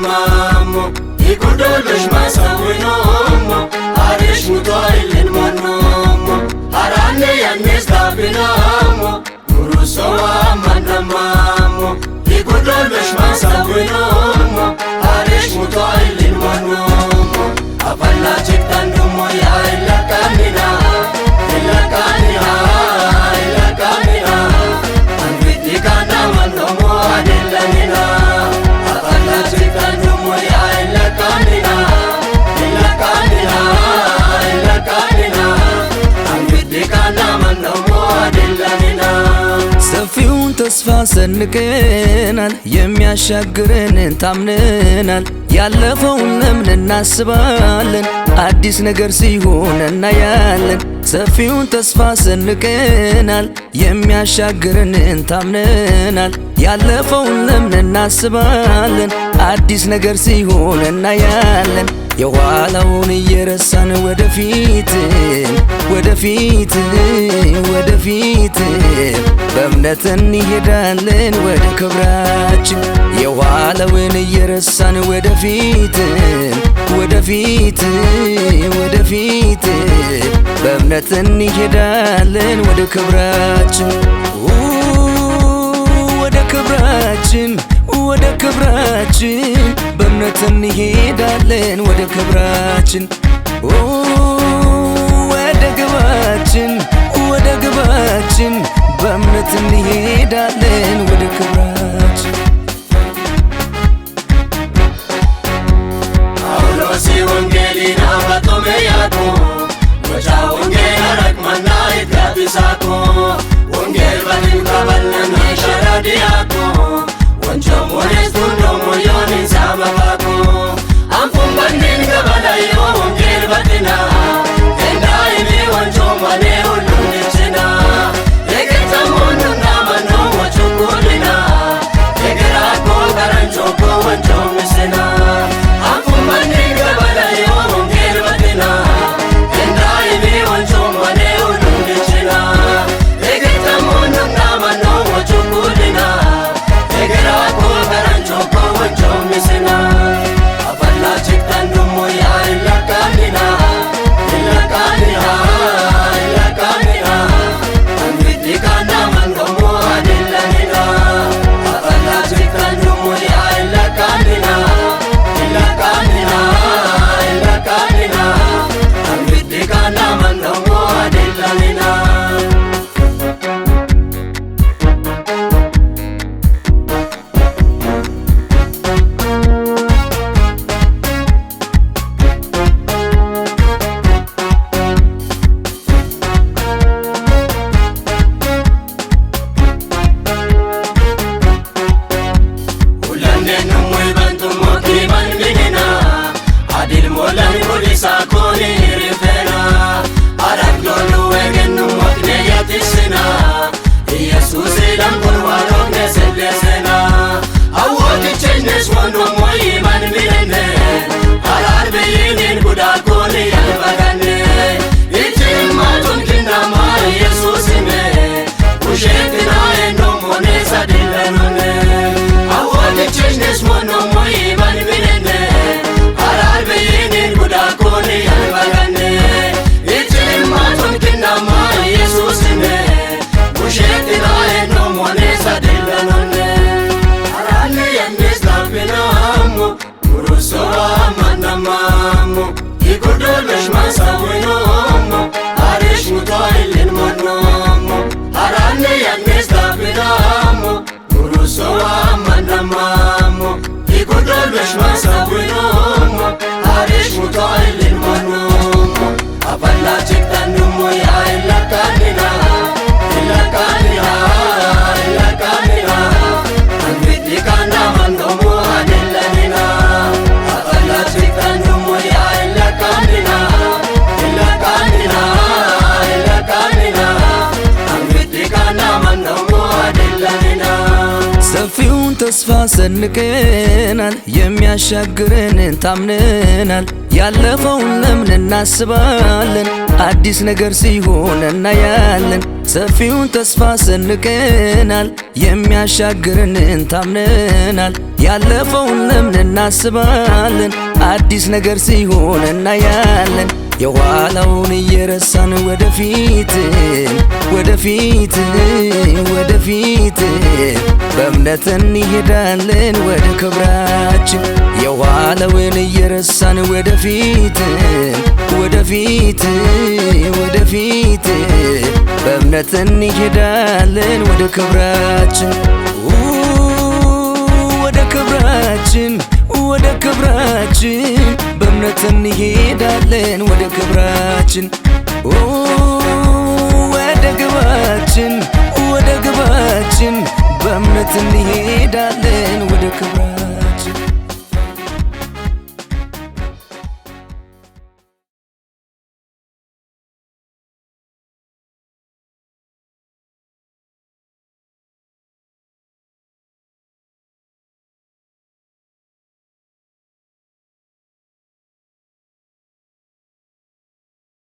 manamamo ikudolosh masawinomo arish mutoilin manomo arane yanes dabinamo urusowa manamamo ikudolosh masawinomo arish mutoilin manomo apalla chiktandumo ya ilakamina anvitikana manomo adillanina apalla chiktandumo ya ilakamina anvitikana manomo adillanina ሰፊውን ተስፋ ሰንቀናል የሚያሻግረንን ታምነናል ያለፈውን ለምን እናስባለን አዲስ ነገር ሲሆን እናያለን ሰፊውን ተስፋ ሰንቀናል የሚያሻግረንን ታምነናል ያለፈውን ለምን እናስባለን አዲስ ነገር ሲሆን እናያለን የኋላውን እየረሳን ወደፊት በእምነት እንሄዳለን ወደ ክብራችን የኋላውን እየረሳን ወደፊት በእምነት እንሄዳለን ወደ ክብራችን በእምነት እንሄዳለን ወደ ክብራችን ወደ ግባችን በእምነት እንሄዳለን ወደ ክብራችን ጳውሎስ ወንጌልን አባቶሜ ያቆ ወጫ ወንጌል አረቅማና ይትጋቢሳቆ ወንጌል በድንቃበልና ሸራዲያቆ ወንቸም ወኔስቱን ደሞ ዮኒን ሳመፋቆ አንፉን በንዲን ገበላዮ ወንጌል በድና እንዳይኔ ወንቸም ወኔ ሁሉም ንችና የገተሞኑና መኖ ወቹኩልና የግራቆ ቀረንቾኮ ወንቸም ምስና አንፉን በንዲን ገበላዮ ወንጌል በድና እንዳይኔ ወንቸም ወኔ ሁሉም ንችና የገተሞኑና መኖ ወቹኩልና የግራቆ ቀረንቾኮ ወንቸም ምስና አፈላ ችግተንዱሞ ያ ይለቃኒና አንቪቲካና መንገሞ አድለኒና አፈላ ችግተንዱሞ ያ ይለቃኒና አንቪቲካና መንገሞ አድለኒና manamamo ikudolosh masawinomo arish mutoilin manomo arane yanes dabinamo urusowa manamamo ikudolosh masawinomo arish mutoilin manomo apalla chiktandumo ya ilakanina anvitikana mangomo adillanina apalla chiktandumo ya ilakanina anvitikana mangomo adillanina ሰፊውን ተስፋ ሰንቀናል የሚያሻግረንን ታምነናል ያለፈውን ለምን እናስባለን? አዲስ ነገር ሲሆን እናያለን። ሰፊውን ተስፋ ሰንቀናል፣ የሚያሻግረንን ታምነናል። ያለፈውን ለምን እናስባለን? አዲስ ነገር ሲሆን እናያለን። የኋላውን እየረሳን ወደፊት ወደፊት ወደፊት በእምነት እንሄዳለን ወደ ክብራችን። የኋላውን እየረሳን ወደፊት ወደፊት ወደፊት በእምነት እንሄዳለን ወደ ክብራችን ወደ ክብራችን ወደ ክብራችን በእምነት እንሄዳለን ወደ ክብራችን ወደ ግባችን